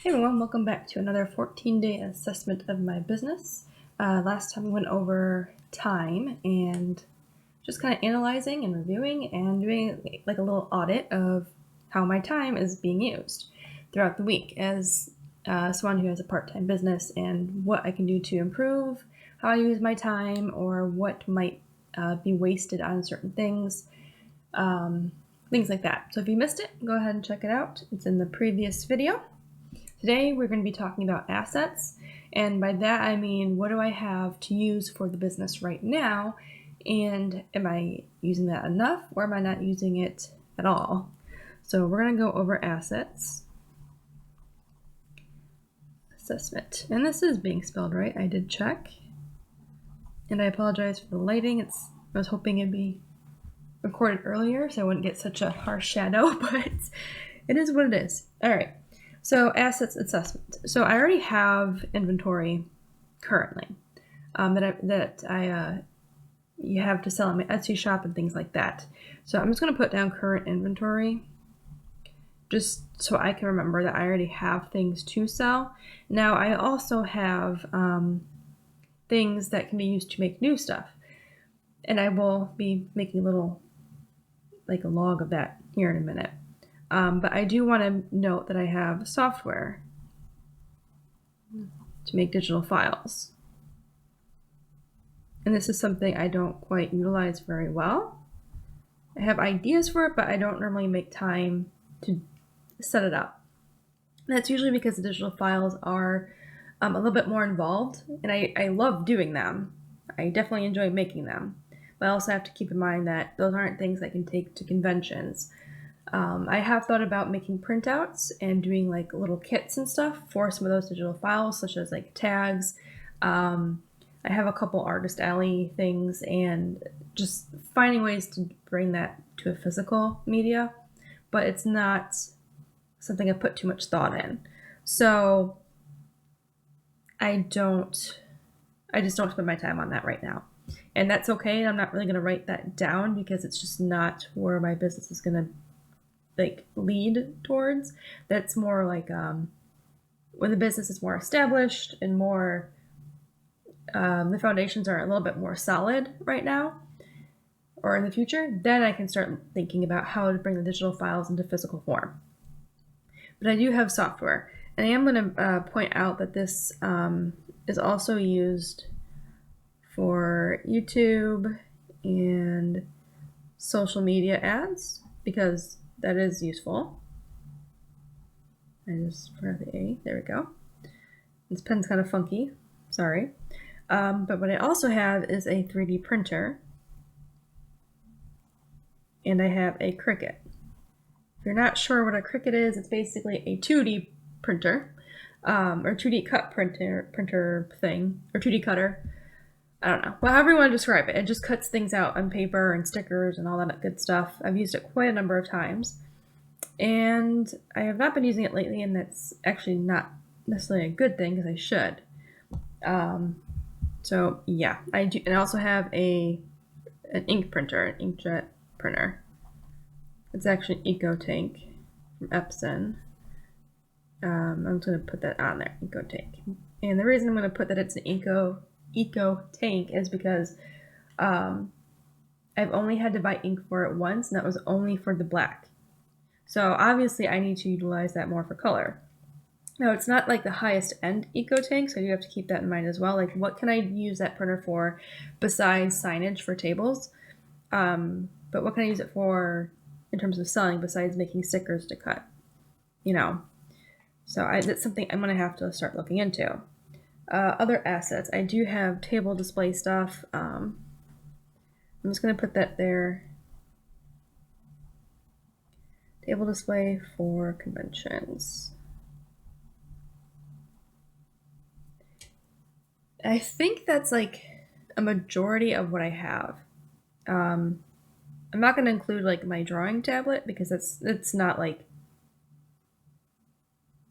Hey everyone, welcome back to another 14-day assessment of my business. Last time we went over time and just kind of analyzing and reviewing and doing like a little audit of how my time is being used throughout the week as someone who has a part-time business and what I can do to improve how I use my time or what might be wasted on certain things, things like that. So if you missed it, go ahead and check it out. It's in the previous video. Today we're going to be talking about assets, and by that I mean what do I have to use for the business right now, and am I using that enough or am I not using it at all? So we're going to go over assets. Assessment. And this is being spelled right. I did check. And I apologize for the lighting. I was hoping it'd be recorded earlier so I wouldn't get such a harsh shadow, but it is what it is. All right. So assets assessment. So I already have inventory currently that you have to sell on my Etsy shop and things like that. So I'm just going to put down current inventory just so I can remember that I already have things to sell. Now I also have things that can be used to make new stuff, and I will be making a log of that here in a minute. But I do want to note that I have software to make digital files. And this is something I don't quite utilize very well. I have ideas for it, but I don't normally make time to set it up. And that's usually because the digital files are a little bit more involved, and I love doing them. I definitely enjoy making them. But I also have to keep in mind that those aren't things I can take to conventions. I have thought about making printouts and doing like little kits and stuff for some of those digital files, such as like tags. I have a couple Artist Alley things and just finding ways to bring that to a physical media, but it's not something I put too much thought in. So I just don't spend my time on that right now. And that's okay. I'm not really going to write that down because it's just not where my business is going to lead towards. That's more like when the business is more established and more the foundations are a little bit more solid right now or in the future, then I can start thinking about how to bring the digital files into physical form. But I do have software, and I am going to point out that this is also used for YouTube and social media ads because that is useful. I just forgot the A. There we go. This pen's kind of funky. Sorry. But what I also have is a 3D printer. And I have a Cricut. If you're not sure what a Cricut is, it's basically a 2D printer. Or 2D cut printer thing. Or 2D cutter. I don't know. Well, however you want to describe it. It just cuts things out on paper and stickers and all that good stuff. I've used it quite a number of times. And I have not been using it lately, and that's actually not necessarily a good thing because I should. So yeah, I do. And I also have an ink printer, an inkjet printer. It's actually EcoTank from Epson. I'm just going to put that on there, EcoTank. And the reason I'm going to put that it's an EcoTank is because I've only had to buy ink for it once, and that was only for the black. So obviously I need to utilize that more for color. Now it's not like the highest end EcoTank, so you have to keep that in mind as well. Like what can I use that printer for besides signage for tables? But what can I use it for in terms of selling besides making stickers to cut? So that's something I'm going to have to start looking into. Other assets, I do have table display stuff. I'm just going to put that there. Table display for conventions. I think that's like a majority of what I have. I'm not going to include like my drawing tablet because it's not like,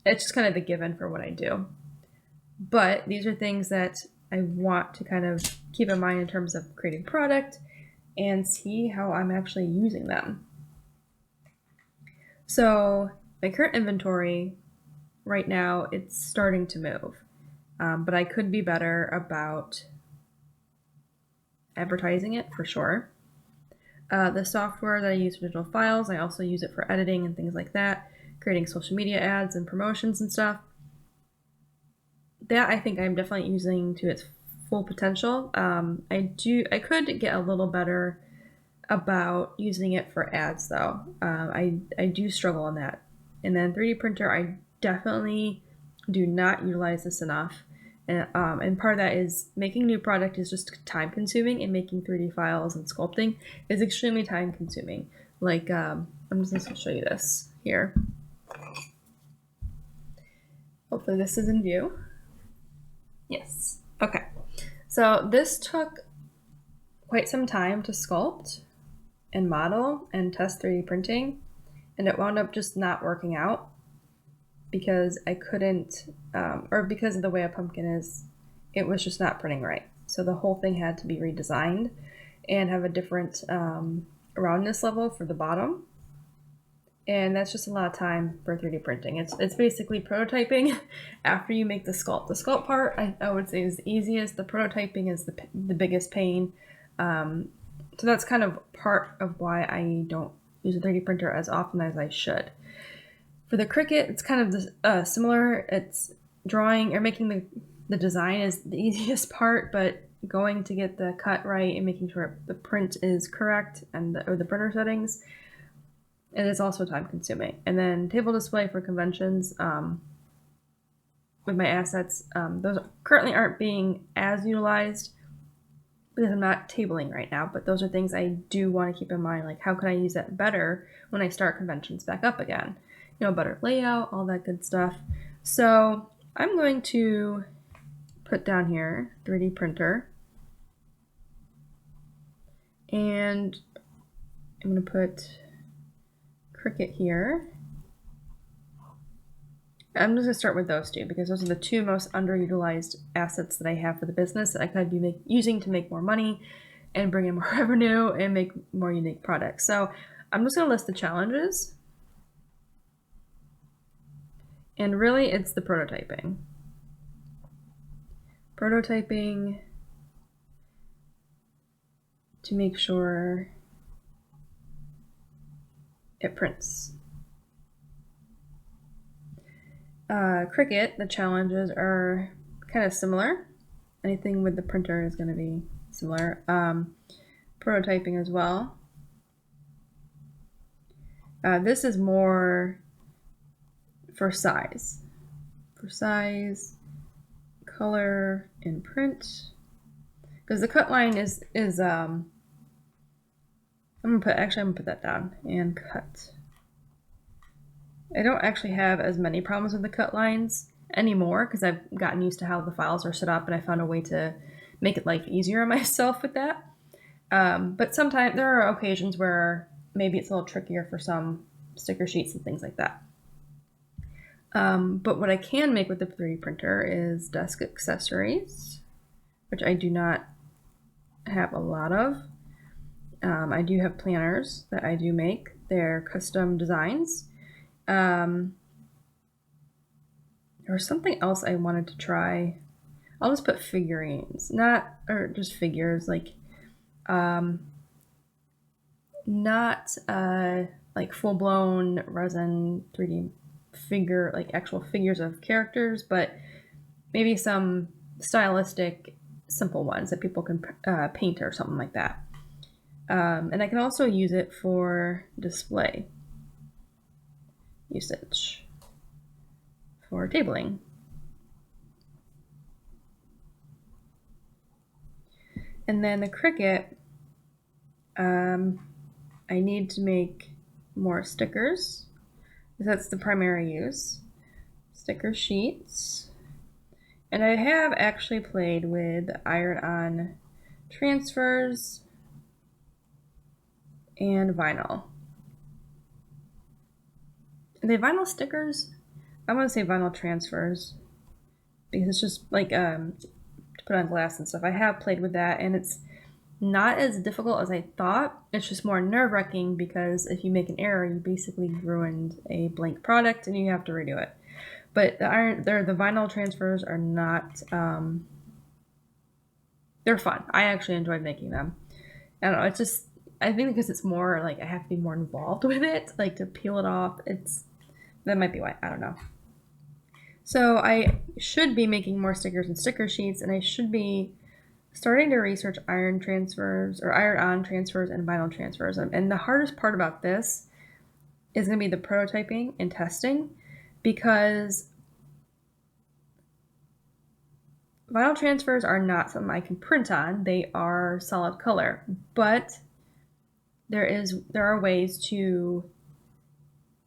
it's just kind of the given for what I do. But these are things that I want to kind of keep in mind in terms of creating product and see how I'm actually using them. So my current inventory right now it's starting to move. But I could be better about advertising it for sure. The software that I use for digital files, I also use it for editing and things like that, creating social media ads and promotions and stuff. That I think I'm definitely using to its full potential. I could get a little better about using it for ads though. I do struggle on that. And then 3D printer, I definitely do not utilize this enough. And part of that is making a new product is just time consuming, and making 3D files and sculpting is extremely time consuming. Like, I'm just going to show you this here. Hopefully this is in view. Yes. Okay. So this took quite some time to sculpt and model and test 3D printing, and it wound up just not working out because I couldn't, or because of the way a pumpkin is, it was just not printing right. So the whole thing had to be redesigned and have a different roundness level for the bottom. And that's just a lot of time for 3D printing. It's basically prototyping after you make the sculpt. The sculpt part, I would say, is the easiest. The prototyping is the biggest pain. So that's kind of part of why I don't use a 3D printer as often as I should. For the Cricut, it's kind of similar. It's drawing or making the design is the easiest part, but going to get the cut right and making sure the print is correct and the printer settings, it is also time consuming. And then table display for conventions with my assets, those currently aren't being as utilized because I'm not tabling right now, but those are things I do want to keep in mind, like how can I use that better when I start conventions back up again? You know, better layout, all that good stuff. So I'm going to put down here 3D printer, and I'm going to put Cricut here. I'm just going to start with those two because those are the two most underutilized assets that I have for the business that I could be using to make more money and bring in more revenue and make more unique products. So I'm just going to list the challenges. And really, it's the prototyping. Prototyping to make sure it prints. Cricut, the challenges are kind of similar. Anything with the printer is going to be similar. Prototyping as well. This is more for size. For size, color, and print. Because the cut line is I'm gonna put that down and cut. I don't actually have as many problems with the cut lines anymore because I've gotten used to how the files are set up, and I found a way to make it life easier on myself with that. But sometimes there are occasions where maybe it's a little trickier for some sticker sheets and things like that. But what I can make with the 3D printer is desk accessories, which I do not have a lot of. I do have planners that I do make. They're custom designs. There was something else I wanted to try. I'll just put figurines, or just figures, like not like full-blown resin 3D figure, like actual figures of characters, but maybe some stylistic simple ones that people can paint or something like that. And I can also use it for display usage for tabling. And then the Cricut, I need to make more stickers. That's the primary use. Sticker sheets. And I have actually played with iron-on transfers and vinyl. Are they vinyl stickers? I want to say vinyl transfers because it's just like to put on glass and stuff. I have played with that, and it's not as difficult as I thought. It's just more nerve-wracking because if you make an error, you basically ruined a blank product and you have to redo it. But the vinyl transfers are not, they're fun. I actually enjoyed making them. I don't know, it's just, I think because it's more like I have to be more involved with it, like to peel it off. That might be why, I don't know. So I should be making more stickers and sticker sheets, and I should be starting to research iron transfers or iron-on transfers and vinyl transfers. And the hardest part about this is going to be the prototyping and testing, because vinyl transfers are not something I can print on. They are solid color, but there are ways to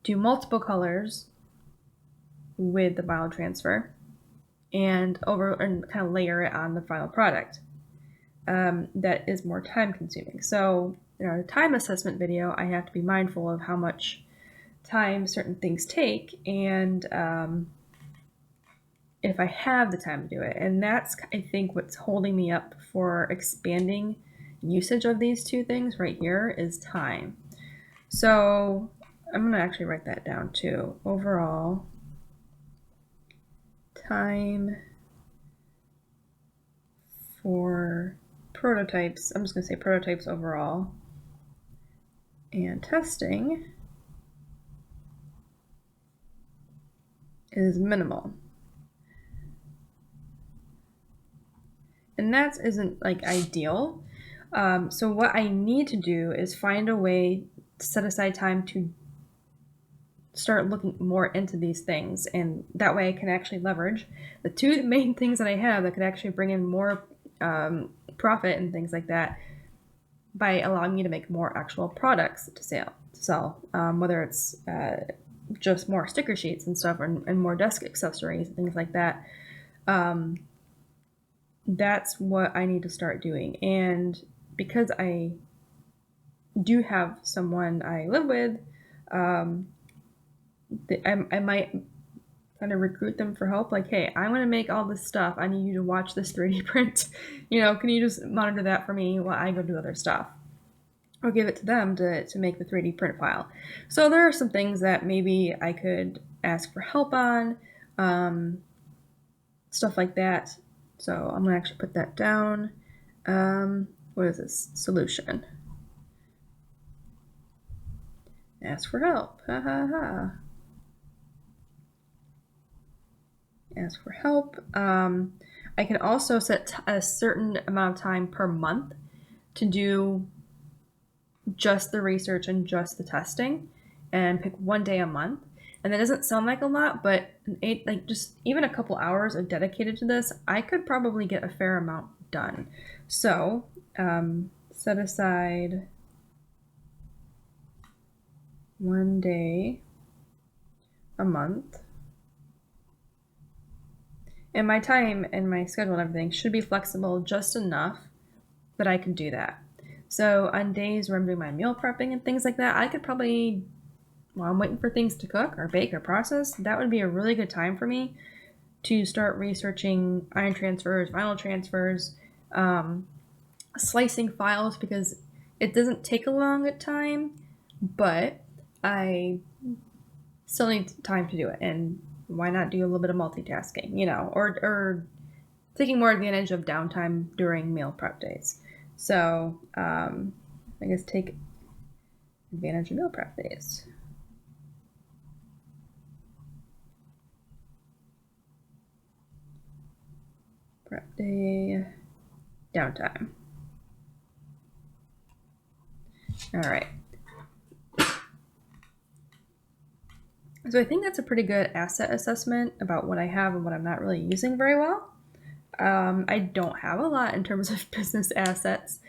do multiple colors with the vinyl transfer and kind of layer it on the final product. That is more time consuming. So in our time assessment video, I have to be mindful of how much time certain things take, and if I have the time to do it. And that's, I think, what's holding me up for expanding usage of these two things right here is time. So I'm going to actually write that down too. Overall time for prototypes, I'm just going to say prototypes overall, and testing is minimal. And that isn't like ideal. So what I need to do is find a way to set aside time to start looking more into these things, and that way I can actually leverage the two main things that I have that could actually bring in more profit and things like that by allowing me to make more actual products to sell, whether it's just more sticker sheets and stuff, and more desk accessories and things like that. That's what I need to start doing. And because I do have someone I live with, I might kind of recruit them for help. Like, hey, I'm going to make all this stuff. I need you to watch this 3D print. Can you just monitor that for me while I go do other stuff? Or give it to them to make the 3D print file. So there are some things that maybe I could ask for help on, stuff like that. So I'm going to actually put that down. What is this? Solution. Ask for help. Ha ha ha. Ask for help. I can also set a certain amount of time per month to do just the research and just the testing, and pick one day a month. And that doesn't sound like a lot, but just even a couple hours of dedicated to this, I could probably get a fair amount done. So set aside one day a month. And my time and my schedule and everything should be flexible just enough that I can do that. So on days where I'm doing my meal prepping and things like that, I could probably, while I'm waiting for things to cook or bake or process, that would be a really good time for me to start researching iron transfers, vinyl transfers, slicing files, because it doesn't take a long time, but I still need time to do it. And why not do a little bit of multitasking, or taking more advantage of downtime during meal prep days. So I guess take advantage of meal prep days. Prep day, downtime. All right. So I think that's a pretty good asset assessment about what I have and what I'm not really using very well. I don't have a lot in terms of business assets.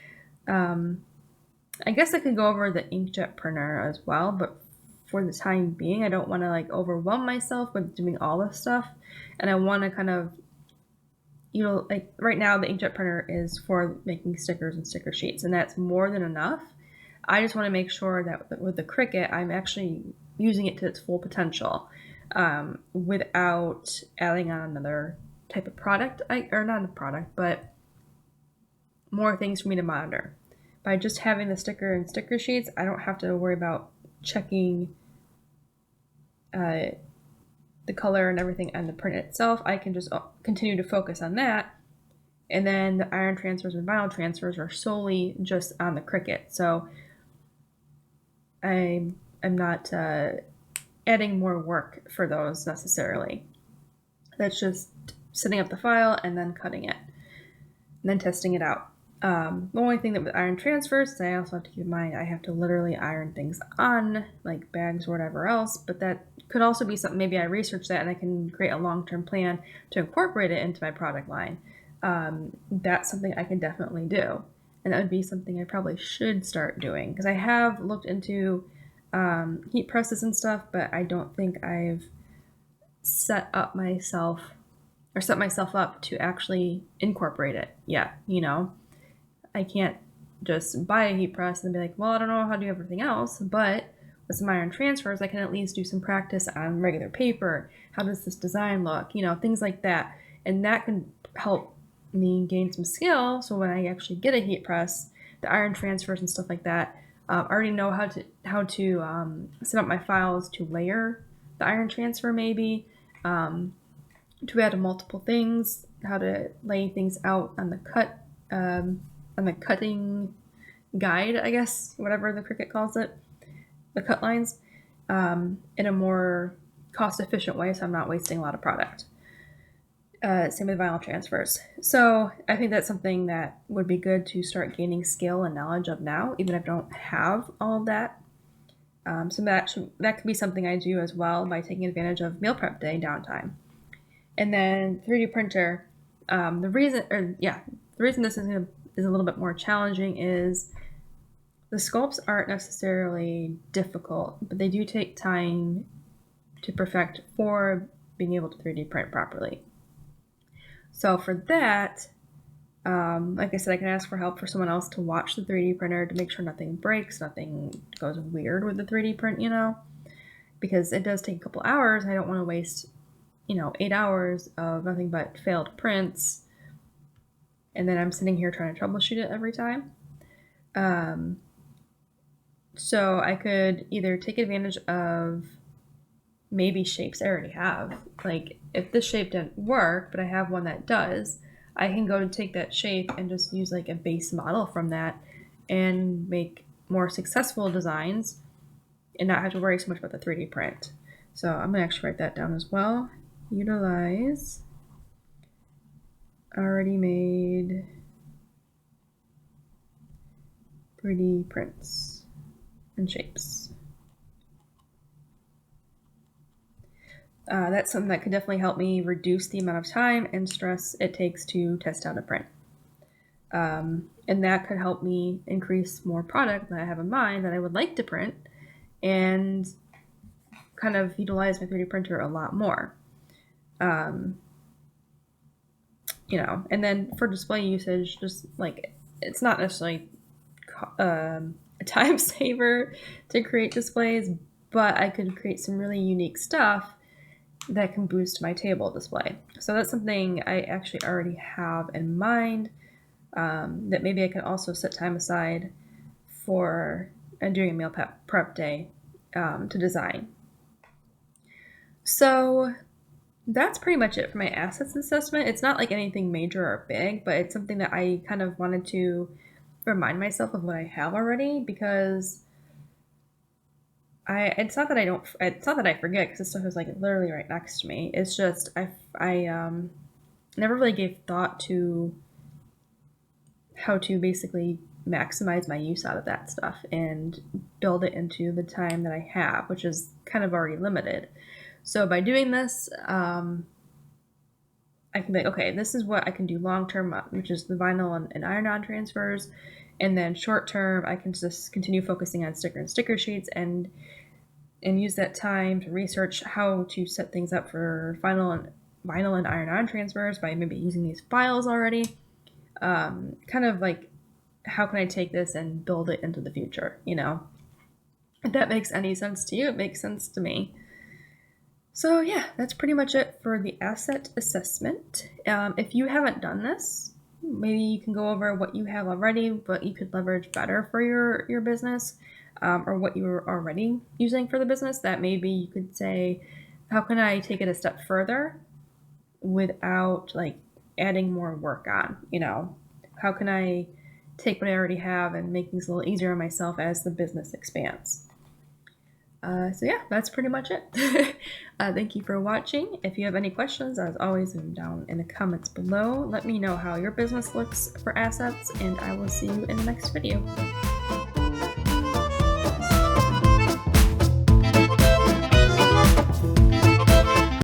I guess I could go over the inkjet printer as well, but for the time being, I don't want to overwhelm myself with doing all this stuff. And I want to kind of, right now the inkjet printer is for making stickers and sticker sheets, and that's more than enough. I just want to make sure that with the Cricut, I'm actually using it to its full potential, without adding on another type of product, or not a product, but more things for me to monitor. By just having the sticker and sticker sheets, I don't have to worry about checking the color and everything on the print itself, I can just continue to focus on that. And then the iron transfers and vinyl transfers are solely just on the Cricut. So I'm not adding more work for those necessarily. That's just setting up the file and then cutting it, and then testing it out. The only thing that with iron transfers is I also have to keep in mind I have to literally iron things on, like bags or whatever else, but that could also be something, maybe I research that and I can create a long-term plan to incorporate it into my product line. That's something I can definitely do. And that would be something I probably should start doing, because I have looked into heat presses and stuff, but I don't think I've set myself up to actually incorporate it yet. I can't just buy a heat press and be like, well, I don't know how to do everything else, but with some iron transfers, I can at least do some practice on regular paper. How does this design look? Things like that. And that can help me gain some skill. So when I actually get a heat press, the iron transfers and stuff like that, I already know how to set up my files to layer the iron transfer, maybe to add multiple things, how to lay things out on the cutting guide, I guess, whatever the Cricut calls it, the cut lines, in a more cost-efficient way, so I'm not wasting a lot of product. Same with vinyl transfers. So I think that's something that would be good to start gaining skill and knowledge of now, even if I don't have all of that. So that could be something I do as well by taking advantage of meal prep day downtime. And then 3D printer. The reason this is a little bit more challenging is the sculpts aren't necessarily difficult, but they do take time to perfect for being able to 3D print properly. So for that, like I said, I can ask for help for someone else to watch the 3D printer to make sure nothing breaks, nothing goes weird with the 3D print, because it does take a couple hours. I don't want to waste 8 hours of nothing but failed prints, and then I'm sitting here trying to troubleshoot it every time. So I could either take advantage of maybe shapes I already have. Like if this shape didn't work, but I have one that does, I can go and take that shape and just use like a base model from that and make more successful designs and not have to worry so much about the 3D print. So I'm gonna actually write that down as well. Utilize already made 3D prints and shapes. That's something that could definitely help me reduce the amount of time and stress it takes to test out a print. And that could help me increase more product that I have in mind that I would like to print and kind of utilize my 3D printer a lot more. And then for display usage, just like it's not necessarily a time saver to create displays, but I could create some really unique stuff that can boost my table display. So that's something I actually already have in mind, that maybe I can also set time aside for doing a meal prep day to design. So that's pretty much it for my assets assessment. It's not like anything major or big, but it's something that I kind of wanted to remind myself of what I have already, because it's not that I forget, because this stuff is like literally right next to me. It's just I never really gave thought to how to basically maximize my use out of that stuff and build it into the time that I have, which is kind of already limited. So by doing this, I can be like, okay, this is what I can do long term, which is the vinyl and iron-on transfers. And then short term, I can just continue focusing on sticker sheets and use that time to research how to set things up for vinyl and iron-on transfers by maybe using these files already. Kind of like, how can I take this and build it into the future, If that makes any sense to you, it makes sense to me. So yeah, that's pretty much it for the asset assessment. If you haven't done this, maybe you can go over what you have already, what you could leverage better for your business, or what you're already using for the business that maybe you could say how can I take it a step further without like adding more work on, you know? How can I take what I already have and make things a little easier on myself as the business expands? So yeah, that's pretty much it. Thank you for watching. If you have any questions, as always, down in the comments below. Let me know how your business looks for assets, and I will see you in the next video.